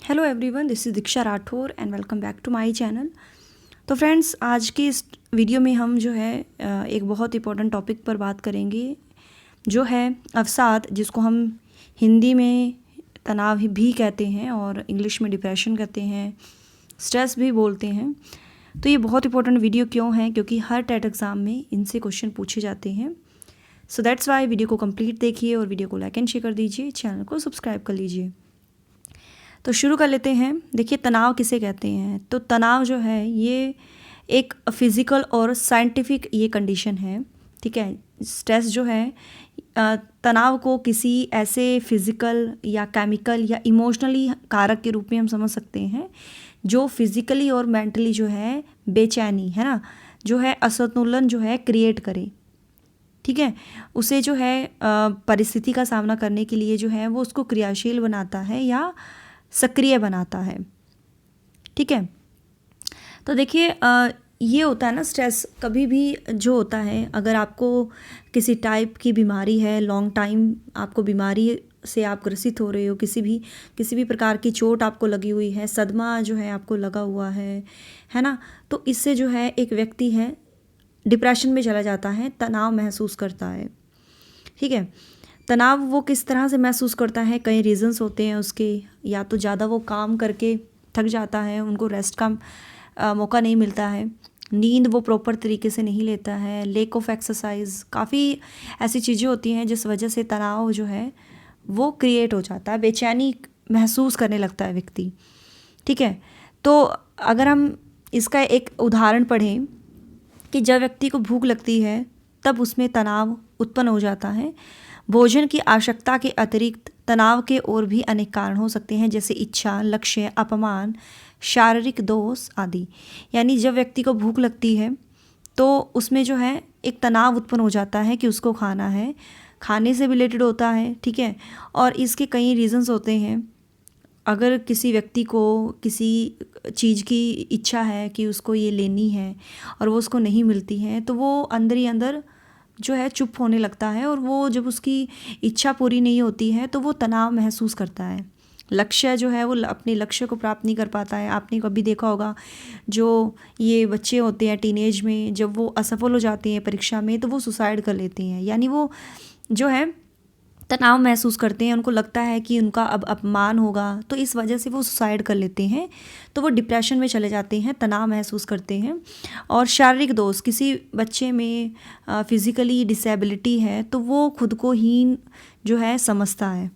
Hello everyone, this is Diksha Rathore and welcome back to my channel. तो friends, आज की इस वीडियो में हम जो है एक बहुत इंपॉर्टेंट टॉपिक पर बात करेंगे, जो है अवसाद, जिसको हम हिंदी में तनाव भी कहते हैं और इंग्लिश में डिप्रेशन कहते हैं, स्ट्रेस भी बोलते हैं। तो ये बहुत इंपॉर्टेंट वीडियो क्यों है? क्योंकि हर टेट एग्ज़ाम में इनसे क्वेश्चन पूछे जाते हैं। सो दैट्स वाई वीडियो को कंप्लीट देखिए और वीडियो को लाइक एंड शेयर कर दीजिए, चैनल को सब्सक्राइब कर लीजिए। तो शुरू कर लेते हैं। देखिए, तनाव किसे कहते हैं? तो तनाव जो है ये एक फिज़िकल और साइंटिफिक ये कंडीशन है, ठीक है। स्ट्रेस जो है, तनाव को किसी ऐसे फिज़िकल या केमिकल या इमोशनली कारक के रूप में हम समझ सकते हैं, जो फिज़िकली और मेंटली जो है बेचैनी है ना, जो है असंतुलन जो है क्रिएट करे, ठीक है। उसे जो है परिस्थिति का सामना करने के लिए जो है वो उसको क्रियाशील बनाता है या सक्रिय बनाता है, ठीक है। तो देखिए, ये होता है ना, स्ट्रेस कभी भी जो होता है, अगर आपको किसी टाइप की बीमारी है, लॉन्ग टाइम आपको बीमारी से आप ग्रसित हो रहे हो, किसी भी प्रकार की चोट आपको लगी हुई है, सदमा जो है आपको लगा हुआ है ना, तो इससे जो है एक व्यक्ति है डिप्रेशन में चला जाता है, तनाव महसूस करता है, ठीक है। तनाव वो किस तरह से महसूस करता है? कई रीजंस होते हैं उसके। या तो ज़्यादा वो काम करके थक जाता है, उनको रेस्ट का मौका नहीं मिलता है, नींद वो प्रॉपर तरीके से नहीं लेता है, लेक ऑफ एक्सरसाइज, काफ़ी ऐसी चीज़ें होती हैं जिस वजह से तनाव जो है वो क्रिएट हो जाता है, बेचैनी महसूस करने लगता है व्यक्ति, ठीक है। तो अगर हम इसका एक उदाहरण पढ़ें कि जब व्यक्ति को भूख लगती है तब उसमें तनाव उत्पन्न हो जाता है। भोजन की आवश्यकता के अतिरिक्त तनाव के और भी अनेक कारण हो सकते हैं, जैसे इच्छा, लक्ष्य, अपमान, शारीरिक दोष आदि। यानी जब व्यक्ति को भूख लगती है तो उसमें जो है एक तनाव उत्पन्न हो जाता है कि उसको खाना है, खाने से रिलेटेड होता है, ठीक है। और इसके कई रीजंस होते हैं। अगर किसी व्यक्ति को किसी चीज़ की इच्छा है कि उसको ये लेनी है और वो उसको नहीं मिलती है, तो वो अंदर ही अंदर जो है चुप होने लगता है, और वो जब उसकी इच्छा पूरी नहीं होती है तो वो तनाव महसूस करता है। लक्ष्य जो है वो अपने लक्ष्य को प्राप्त नहीं कर पाता है। आपने कभी देखा होगा, जो ये बच्चे होते हैं टीनेज में, जब वो असफल हो जाते हैं परीक्षा में तो वो सुसाइड कर लेते हैं। यानी वो जो है तनाव महसूस करते हैं, उनको लगता है कि उनका अब अपमान होगा, तो इस वजह से वो सुसाइड कर लेते हैं, तो वो डिप्रेशन में चले जाते हैं, तनाव महसूस करते हैं। और शारीरिक दोष, किसी बच्चे में फिज़िकली डिसेबिलिटी है तो वो खुद को हीन जो है समझता है,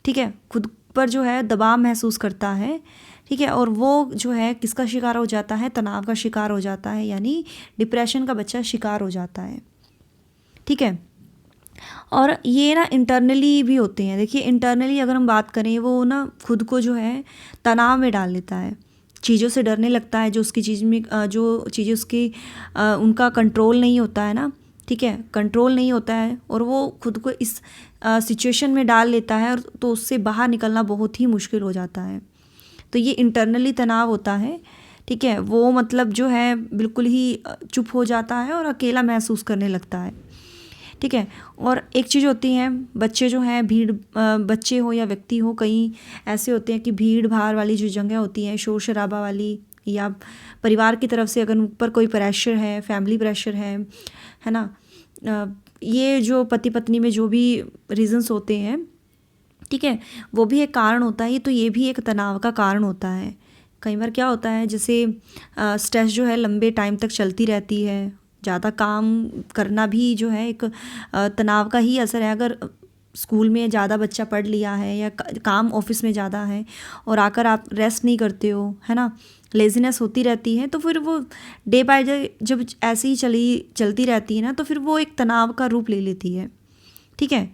ठीक है, खुद पर जो है दबाव महसूस करता है, ठीक है। और वो जो है किसका शिकार हो जाता है? तनाव का शिकार हो जाता है, यानी डिप्रेशन का बच्चा शिकार हो जाता है, ठीक है। और ये ना इंटरनली भी होते हैं। देखिए, इंटरनली अगर हम बात करें, वो ना खुद को जो है तनाव में डाल लेता है, चीज़ों से डरने लगता है, जो उसकी चीज़ में जो चीज़ें उसकी उनका कंट्रोल नहीं होता है ना, ठीक है, कंट्रोल नहीं होता है, और वो खुद को इस सिचुएशन में डाल लेता है, और तो उससे बाहर निकलना बहुत ही मुश्किल हो जाता है। तो ये इंटरनली तनाव होता है, ठीक है। वो मतलब जो है बिल्कुल ही चुप हो जाता है और अकेला महसूस करने लगता है, ठीक है। और एक चीज़ होती है, बच्चे जो हैं बच्चे हो या व्यक्ति हो, कई ऐसे होते हैं कि भीड़ भाड़ वाली जो जगह होती है, शोर शराबा वाली, या परिवार की तरफ से अगर उन पर कोई प्रेशर है, फैमिली प्रेशर है ना, ये जो पति पत्नी में जो भी रीजंस होते हैं, ठीक है, वो भी एक कारण होता है। तो ये भी एक तनाव का कारण होता है। कई बार क्या होता है, जैसे स्ट्रेस जो है लंबे टाइम तक चलती रहती है, ज़्यादा काम करना भी जो है एक तनाव का ही असर है। अगर स्कूल में ज़्यादा बच्चा पढ़ लिया है या काम ऑफिस में ज़्यादा है और आकर आप रेस्ट नहीं करते हो, है ना, लेज़ीनेस होती रहती है, तो फिर वो डे बाय डे जब ऐसे ही चलती रहती है ना, तो फिर वो एक तनाव का रूप ले लेती है, ठीक है।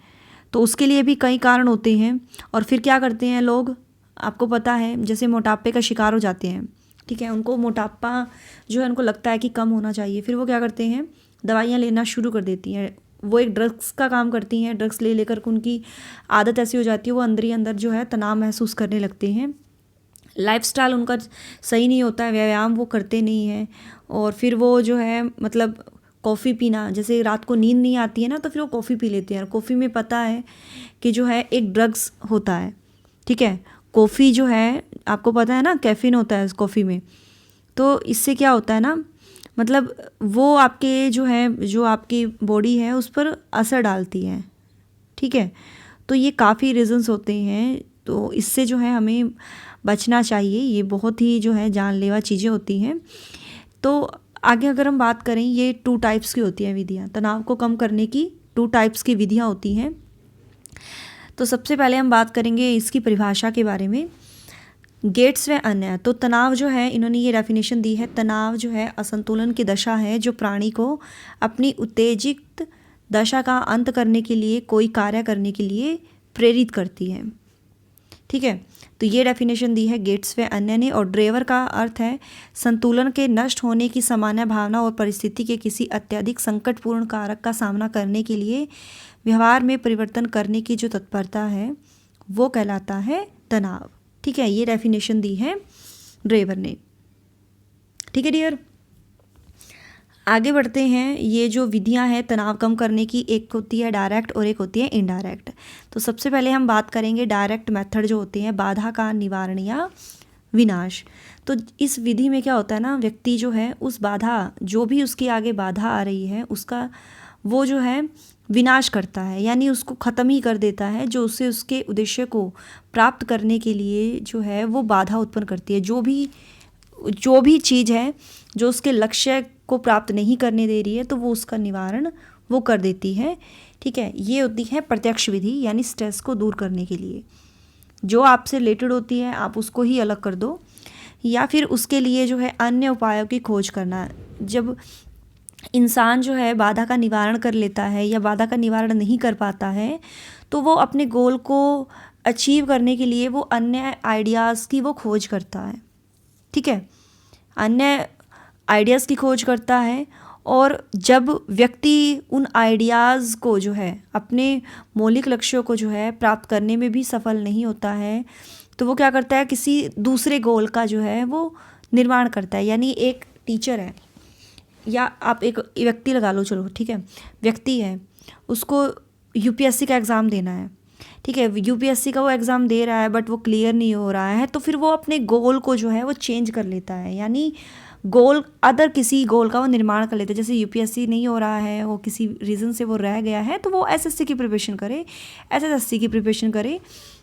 तो उसके लिए भी कई कारण होते हैं। और फिर क्या करते हैं लोग, आपको पता है, जैसे मोटापे का शिकार हो जाते हैं, ठीक है, उनको मोटापा जो है उनको लगता है कि कम होना चाहिए, फिर वो क्या करते हैं, दवाइयाँ लेना शुरू कर देती हैं। वो एक ड्रग्स का काम करती हैं, ड्रग्स ले लेकर उनकी आदत ऐसी हो जाती है, वो अंदर ही अंदर जो है तनाव महसूस करने लगते हैं। लाइफस्टाइल उनका सही नहीं होता है, व्यायाम वो करते नहीं हैं, और फिर वो जो है मतलब कॉफ़ी पीना, जैसे रात को नींद नहीं आती है ना, तो फिर वो कॉफ़ी पी लेते हैं। कॉफ़ी में पता है कि जो है एक ड्रग्स होता है, ठीक है। कॉफ़ी जो है आपको पता है ना कैफ़ीन होता है कॉफ़ी में, तो इससे क्या होता है ना, मतलब वो आपके जो है, जो आपकी बॉडी है उस पर असर डालती है, ठीक है। तो ये काफ़ी रीज़न्स होते हैं, तो इससे जो है हमें बचना चाहिए, ये बहुत ही जो है जानलेवा चीज़ें होती हैं। तो आगे अगर हम बात करें, ये 2 टाइप्स की होती हैं विधियाँ, तनाव को कम करने की 2 टाइप्स की विधियाँ होती हैं। तो सबसे पहले हम बात करेंगे इसकी परिभाषा के बारे में। गेट्स व अन्य, तो तनाव जो है, इन्होंने ये डेफिनेशन दी है, तनाव जो है असंतुलन की दशा है जो प्राणी को अपनी उत्तेजित दशा का अंत करने के लिए कोई कार्य करने के लिए प्रेरित करती है, ठीक है। तो ये डेफिनेशन दी है गेट्स व अन्य ने। और ड्रेवर का अर्थ है संतुलन के नष्ट होने की सामान्य भावना और परिस्थिति के किसी अत्यधिक संकटपूर्ण कारक का सामना करने के लिए व्यवहार में परिवर्तन करने की जो तत्परता है वो कहलाता है तनाव, ठीक है। ये डेफिनेशन दी है ड्रेवर ने, ठीक है डियर। आगे बढ़ते हैं। ये जो विधियां हैं तनाव कम करने की, एक होती है डायरेक्ट और एक होती है इनडायरेक्ट। तो सबसे पहले हम बात करेंगे डायरेक्ट मेथड जो होते हैं, बाधा का निवारण या विनाश। तो इस विधि में क्या होता है ना, व्यक्ति जो है उस बाधा, जो भी उसके आगे बाधा आ रही है उसका वो जो है विनाश करता है, यानी उसको ख़त्म ही कर देता है, जो उससे उसके उद्देश्य को प्राप्त करने के लिए जो है वो बाधा उत्पन्न करती है। जो भी चीज़ है जो उसके लक्ष्य को प्राप्त नहीं करने दे रही है, तो वो उसका निवारण वो कर देती है, ठीक है। ये होती है प्रत्यक्ष विधि, यानी स्ट्रेस को दूर करने के लिए जो आपसे रिलेटेड होती है आप उसको ही अलग कर दो, या फिर उसके लिए जो है अन्य उपायों की खोज करना। जब इंसान जो है बाधा का निवारण कर लेता है या बाधा का निवारण नहीं कर पाता है, तो वो अपने गोल को अचीव करने के लिए वो अन्य आइडियाज़ की वो खोज करता है, ठीक है। अन्य आइडियाज़ की खोज करता है, और जब व्यक्ति उन आइडियाज़ को जो है अपने मौलिक लक्ष्यों को जो है प्राप्त करने में भी सफल नहीं होता है, तो वो क्या करता है, किसी दूसरे गोल का जो है वो निर्माण करता है। यानी एक टीचर है, या आप एक व्यक्ति लगा लो, चलो ठीक है, व्यक्ति है, उसको यूपीएससी का एग्ज़ाम देना है, ठीक है। यूपीएससी का वो एग्ज़ाम दे रहा है बट वो क्लियर नहीं हो रहा है, तो फिर वो अपने गोल को जो है वो चेंज कर लेता है, यानी गोल अदर किसी गोल का वो निर्माण कर लेता है। जैसे यूपीएससी नहीं हो रहा है, वो किसी रीज़न से वो रह गया है, तो वो एसएससी की प्रिपरेशन करे, एसएससी की प्रिपरेशन करे,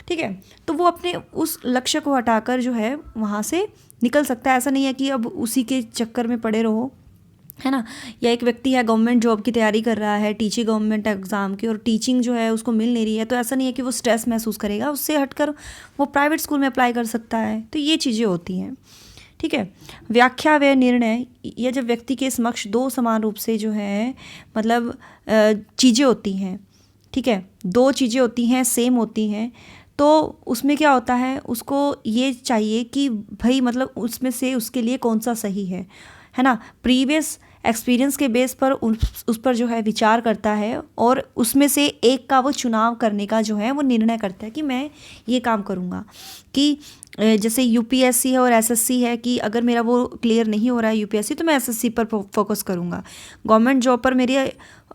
ठीक है। तो वो अपने उस लक्ष्य को हटाकर जो है वहाँ से निकल सकता है। ऐसा नहीं है कि अब उसी के चक्कर में पड़े रहो, है ना। या एक व्यक्ति है गवर्नमेंट जॉब की तैयारी कर रहा है, टीचिंग गवर्नमेंट एग्ज़ाम की, और टीचिंग जो है उसको मिल नहीं रही है, तो ऐसा नहीं है कि वो स्ट्रेस महसूस करेगा, उससे हटकर वो प्राइवेट स्कूल में अप्लाई कर सकता है। तो ये चीज़ें होती हैं, ठीक है। व्याख्या व निर्णय, यह जब व्यक्ति के समक्ष 2 समान रूप से जो है मतलब चीज़ें होती हैं, ठीक है, 2 चीज़ें होती हैं, सेम होती हैं, तो उसमें क्या होता है, उसको ये चाहिए कि भाई मतलब उसमें से उसके लिए कौन सा सही है ना। प्रीवियस एक्सपीरियंस के बेस पर उस पर जो है विचार करता है, और उसमें से एक का वो चुनाव करने का जो है वो निर्णय करता है कि मैं ये काम करूँगा। कि जैसे यूपीएससी है और एसएससी है, कि अगर मेरा वो क्लियर नहीं हो रहा है यूपीएससी, तो मैं एसएससी पर फोकस करूँगा। गवर्नमेंट जॉब पर मेरी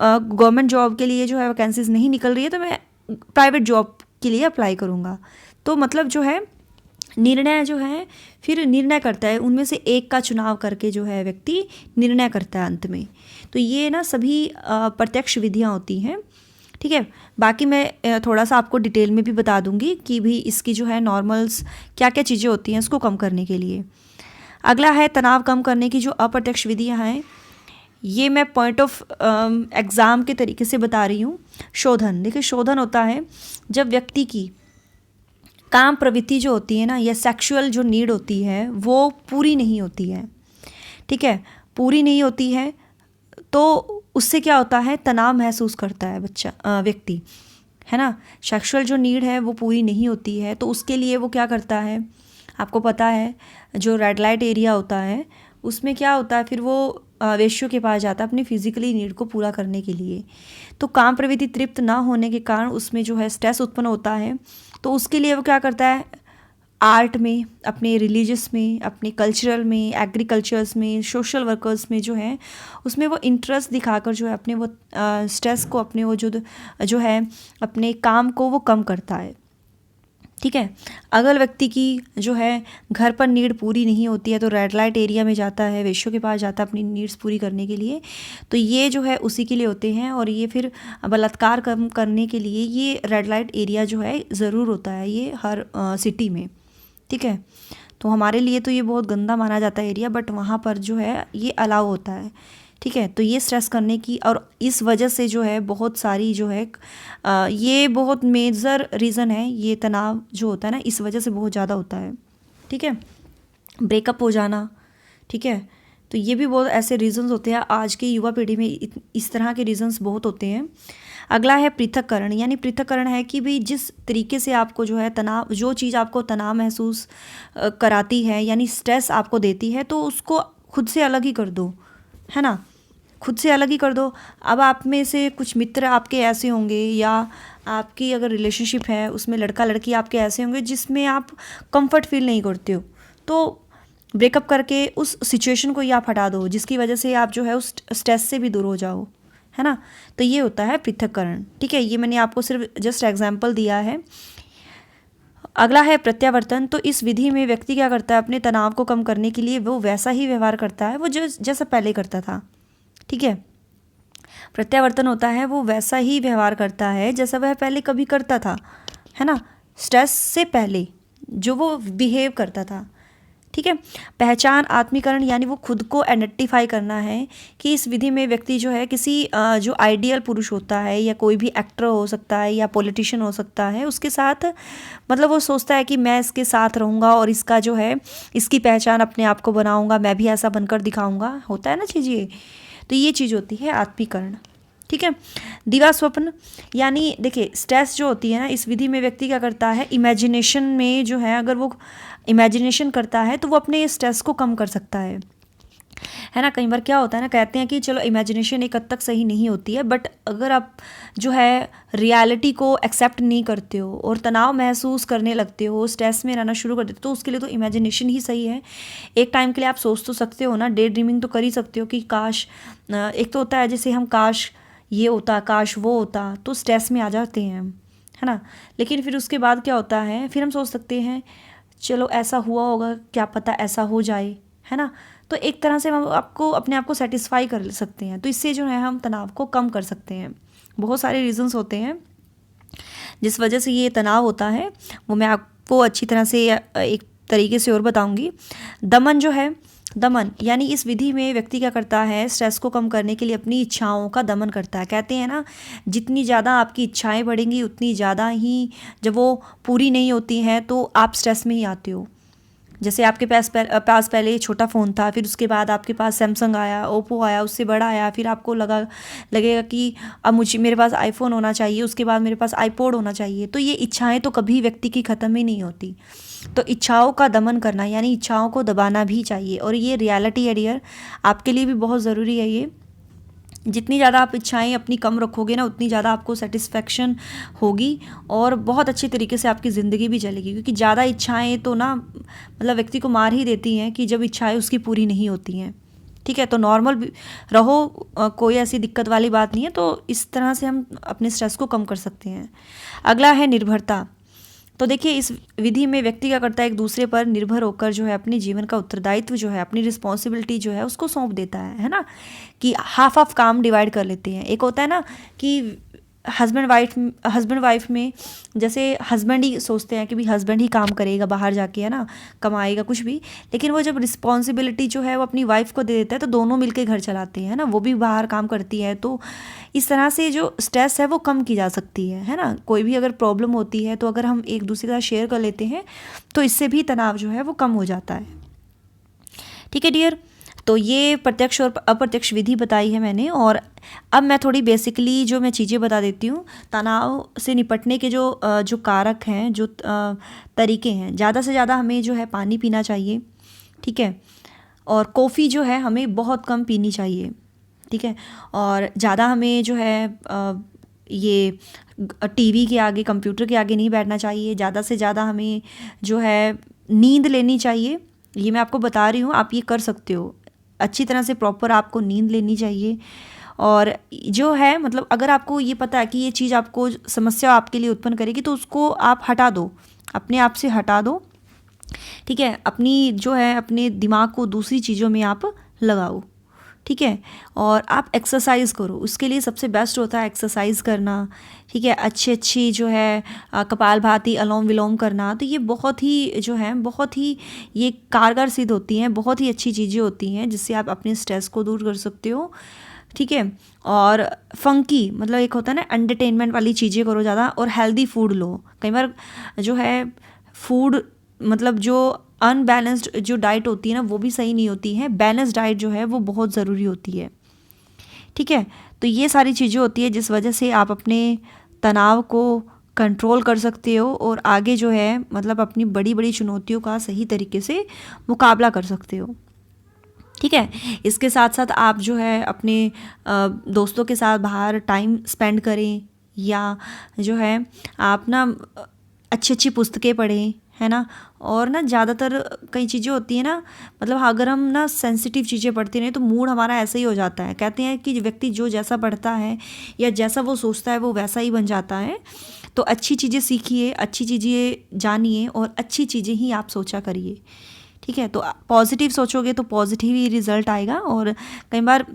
गवर्नमेंट जॉब के लिए जो है वैकेंसीज नहीं निकल रही है, तो मैं प्राइवेट जॉब के लिए अप्लाई करूँगा। तो मतलब जो है निर्णय जो है फिर निर्णय करता है, उनमें से एक का चुनाव करके जो है व्यक्ति निर्णय करता है अंत में। तो ये ना सभी प्रत्यक्ष विधियाँ होती हैं, ठीक है। बाकी मैं थोड़ा सा आपको डिटेल में भी बता दूंगी कि भी इसकी जो है नॉर्मल्स क्या क्या चीज़ें होती हैं इसको कम करने के लिए। अगला है तनाव कम करने की जो अप्रत्यक्ष विधियाँ हैं, ये मैं पॉइंट ऑफ एग्ज़ाम के तरीके से बता रही हूँ। शोधन, देखिए शोधन होता है जब व्यक्ति की काम प्रवृत्ति जो होती है ना, या सेक्सुअल जो नीड होती है वो पूरी नहीं होती है, ठीक है, पूरी नहीं होती है, तो उससे क्या होता है, तनाव महसूस करता है व्यक्ति, है ना। सेक्सुअल जो नीड है वो पूरी नहीं होती है, तो उसके लिए वो क्या करता है, आपको पता है जो रेड लाइट एरिया होता है उसमें क्या होता है, फिर वो वेश्यों के पास जाता है अपनी फिजिकली नीड को पूरा करने के लिए। तो काम प्रवृत्ति तृप्त ना होने के कारण उसमें जो है स्ट्रेस उत्पन्न होता है, तो उसके लिए वो क्या करता है, आर्ट में, अपने रिलीजियस में, अपने कल्चरल में, एग्रीकल्चर्स में, सोशल वर्कर्स में जो है उसमें वो इंटरेस्ट दिखाकर जो है अपने वो स्ट्रेस को, अपने वो जो है अपने काम को वो कम करता है, ठीक है। अगर व्यक्ति की जो है घर पर नीड पूरी नहीं होती है तो रेड लाइट एरिया में जाता है, वेश्यों के पास जाता है अपनी नीड्स पूरी करने के लिए, तो ये जो है उसी के लिए होते हैं। और ये फिर बलात्कार कम करने के लिए ये रेड लाइट एरिया जो है ज़रूर होता है ये हर सिटी में। ठीक है, तो हमारे लिए तो ये बहुत गंदा माना जाता है एरिया, बट वहाँ पर जो है ये अलाउ होता है। ठीक है, तो ये स्ट्रेस करने की और इस वजह से जो है बहुत सारी जो है ये बहुत मेजर रीज़न है, ये तनाव जो होता है ना इस वजह से बहुत ज़्यादा होता है। ठीक है, ब्रेकअप हो जाना। ठीक है, तो ये भी बहुत ऐसे रीज़न्स होते हैं, आज की युवा पीढ़ी में इस तरह के रीज़न्स बहुत होते हैं। अगला है पृथक्करण, यानी पृथक्करण है कि भाई जिस तरीके से आपको जो है तनाव, जो चीज़ आपको तनाव महसूस कराती है यानी स्ट्रेस आपको देती है, तो उसको खुद से अलग ही कर दो, है ना, खुद से अलग ही कर दो। अब आप में से कुछ मित्र आपके ऐसे होंगे या आपकी अगर रिलेशनशिप है उसमें लड़का लड़की आपके ऐसे होंगे जिसमें आप कंफर्ट फील नहीं करते हो, तो ब्रेकअप करके उस सिचुएशन को ही आप हटा दो जिसकी वजह से आप जो है उस स्ट्रेस से भी दूर हो जाओ, है ना। तो ये होता है पृथक्करण। ठीक है, ये मैंने आपको सिर्फ जस्ट एग्जाम्पल दिया है। अगला है प्रत्यावर्तन। तो इस विधि में व्यक्ति क्या करता है, अपने तनाव को कम करने के लिए वो वैसा ही व्यवहार करता है वो जैसा पहले करता था। ठीक है, प्रत्यावर्तन होता है वो वैसा ही व्यवहार करता है जैसा वह पहले कभी करता था, है ना, स्ट्रेस से पहले जो वो बिहेव करता था। ठीक है, पहचान आत्मीकरण, यानी वो खुद को आइडेंटिफाई करना है कि इस विधि में व्यक्ति जो है किसी जो आइडियल पुरुष होता है या कोई भी एक्टर हो सकता है या पॉलिटिशियन हो सकता है उसके साथ, मतलब वो सोचता है कि मैं इसके साथ रहूँगा और इसका जो है इसकी पहचान अपने आप को बनाऊँगा, मैं भी ऐसा बनकर दिखाऊँगा, होता है ना चीज़ ये। तो ये चीज़ होती है आत्मीकरण। ठीक है, दिवा स्वप्न, यानी देखिए स्ट्रेस जो होती है ना इस विधि में व्यक्ति क्या करता है, इमेजिनेशन में जो है अगर वो इमेजिनेशन करता है तो वो अपने स्ट्रेस को कम कर सकता है ना। कई बार क्या होता है ना, कहते हैं कि चलो इमेजिनेशन एक हद तक सही नहीं होती है, बट अगर आप जो है रियलिटी को एक्सेप्ट नहीं करते हो और तनाव महसूस करने लगते हो, स्ट्रेस में रहना शुरू कर देते हो, तो उसके लिए तो इमेजिनेशन ही सही है। एक टाइम के लिए आप सोच तो सकते हो ना, डे ड्रीमिंग तो कर ही सकते हो कि काश, एक तो होता है जैसे हम काश ये होता, काश वो होता, तो स्ट्रेस में आ जाते हैं हम, है ना। लेकिन फिर उसके बाद क्या होता है, फिर हम सोच सकते हैं चलो ऐसा हुआ होगा, क्या पता ऐसा हो जाए, है ना। तो एक तरह से हम आपको अपने आप को सेटिस्फाई कर सकते हैं, तो इससे जो है हम तनाव को कम कर सकते हैं। बहुत सारे रीजंस होते हैं जिस वजह से ये तनाव होता है, वो मैं आपको अच्छी तरह से एक तरीके से और बताऊंगी। दमन जो है, दमन यानी इस विधि में व्यक्ति क्या करता है, स्ट्रेस को कम करने के लिए अपनी इच्छाओं का दमन करता है। कहते हैं ना, जितनी ज़्यादा आपकी इच्छाएं बढ़ेंगी उतनी ज़्यादा ही जब वो पूरी नहीं होती हैं तो आप स्ट्रेस में ही आते हो। जैसे आपके पास पहले छोटा फ़ोन था, फिर उसके बाद आपके पास सैमसंग आया, ओप्पो आया, उससे बड़ा आया, फिर आपको लगेगा कि अब मेरे पास आईफोन होना चाहिए, उसके बाद मेरे पास आईपॉड होना चाहिए। तो ये इच्छाएं तो कभी व्यक्ति की ख़त्म ही नहीं होती। तो इच्छाओं का दमन करना यानी इच्छाओं को दबाना भी चाहिए, और ये रियलिटी है डियर, आपके लिए भी बहुत ज़रूरी है ये। जितनी ज़्यादा आप इच्छाएं अपनी कम रखोगे ना, उतनी ज़्यादा आपको सेटिस्फेक्शन होगी और बहुत अच्छी तरीके से आपकी ज़िंदगी भी चलेगी। क्योंकि ज़्यादा इच्छाएं तो ना मतलब व्यक्ति को मार ही देती हैं, कि जब इच्छाएं उसकी पूरी नहीं होती हैं। ठीक है, तो नॉर्मल रहो, कोई ऐसी दिक्कत वाली बात नहीं है। तो इस तरह से हम अपने स्ट्रेस को कम कर सकते हैं। अगला है निर्भरता। तो देखिए इस विधि में व्यक्ति क्या करता है, एक दूसरे पर निर्भर होकर जो है अपने जीवन का उत्तरदायित्व जो है, अपनी रिस्पॉन्सिबिलिटी जो है उसको सौंप देता है ना, कि हाफ ऑफ काम डिवाइड कर लेते हैं। एक होता है ना कि हस्बैंड वाइफ में जैसे हस्बैंड ही सोचते हैं कि भी हस्बैंड ही काम करेगा बाहर जाके, है ना, कमाएगा कुछ भी, लेकिन वो जब रिस्पॉन्सिबिलिटी जो है वो अपनी वाइफ को दे देता है तो दोनों मिलकर घर चलाते हैं ना, वो भी बाहर काम करती है। तो इस तरह से जो स्ट्रेस है वो कम की जा सकती है ना। कोई भी अगर प्रॉब्लम होती है तो अगर हम एक दूसरे के साथ शेयर कर लेते हैं तो इससे भी तनाव जो है वो कम हो जाता है। ठीक है डियर, तो ये प्रत्यक्ष और अप्रत्यक्ष विधि बताई है मैंने, और अब मैं थोड़ी बेसिकली जो मैं चीज़ें बता देती हूँ तनाव से निपटने के जो कारक हैं, जो तरीके हैं। ज़्यादा से ज़्यादा हमें जो है पानी पीना चाहिए। ठीक है, और कॉफ़ी जो है हमें बहुत कम पीनी चाहिए। ठीक है, और ज़्यादा हमें जो है ये टीवी के आगे, कंप्यूटर के आगे नहीं बैठना चाहिए। ज़्यादा से ज़्यादा हमें जो है नींद लेनी चाहिए। ये मैं आपको बता रही हूँ, आप ये कर सकते हो, अच्छी तरह से प्रॉपर आपको नींद लेनी चाहिए। और जो है मतलब अगर आपको ये पता है कि ये चीज़ आपको समस्या आपके लिए उत्पन्न करेगी तो उसको आप हटा दो, अपने आप से हटा दो, ठीक है। अपनी जो है अपने दिमाग को दूसरी चीज़ों में आप लगाओ, ठीक है। और आप एक्सरसाइज करो, उसके लिए सबसे बेस्ट होता है एक्सरसाइज करना, ठीक है। अच्छी जो है कपालभाति, अनुलोम विलोम करना, तो ये बहुत ही जो है बहुत ही ये कारगर सिद्ध होती हैं, बहुत ही अच्छी चीज़ें होती हैं जिससे आप अपने स्ट्रेस को दूर कर सकते हो, ठीक है। और फंकी मतलब एक होता है ना एंटरटेनमेंट वाली चीज़ें करो ज़्यादा, और हेल्दी फूड लो। कई बार जो है फूड मतलब जो अनबैलेंस्ड जो डाइट होती है ना वो भी सही नहीं होती है, बैलेंस डाइट जो है वो बहुत ज़रूरी होती है, ठीक है। तो ये सारी चीज़ें होती है जिस वजह से आप अपने तनाव को कंट्रोल कर सकते हो और आगे जो है मतलब अपनी बड़ी बड़ी चुनौतियों का सही तरीके से मुकाबला कर सकते हो, ठीक है। इसके साथ साथ आप जो है अपने दोस्तों के साथ बाहर टाइम स्पेंड करें, या जो है आप ना अच्छी अच्छी पुस्तकें पढ़ें, है ना। और ना ज़्यादातर कई चीज़ें होती हैं ना, मतलब अगर हम ना सेंसिटिव चीज़ें पढ़ते रहें तो मूड हमारा ऐसा ही हो जाता है। कहते हैं कि व्यक्ति जो जैसा पढ़ता है या जैसा वो सोचता है वो वैसा ही बन जाता है। तो अच्छी चीज़ें सीखिए, अच्छी चीज़ें जानिए और अच्छी चीज़ें ही आप सोचा करिए, ठीक है। तो पॉजिटिव सोचोगे तो पॉजिटिव ही रिजल्ट आएगा। और कई बार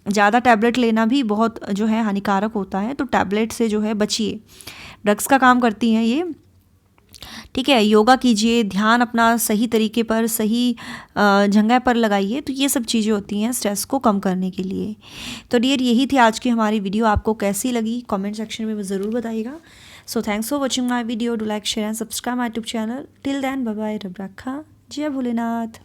ज़्यादा टैबलेट लेना भी बहुत जो है हानिकारक होता है, तो टैबलेट से जो है बचिए, ड्रग्स का काम करती हैं ये, ठीक है। योगा कीजिए, ध्यान अपना सही तरीके पर सही जगह पर लगाइए, तो ये सब चीज़ें होती हैं स्ट्रेस को कम करने के लिए। तो डियर यही थी आज की हमारी वीडियो, आपको कैसी लगी कमेंट सेक्शन में ज़रूर बताइएगा। So thanks for watching my video, do like share and subscribe my YouTube channel. Till then bye bye, रब रखा, जय भोलेनाथ।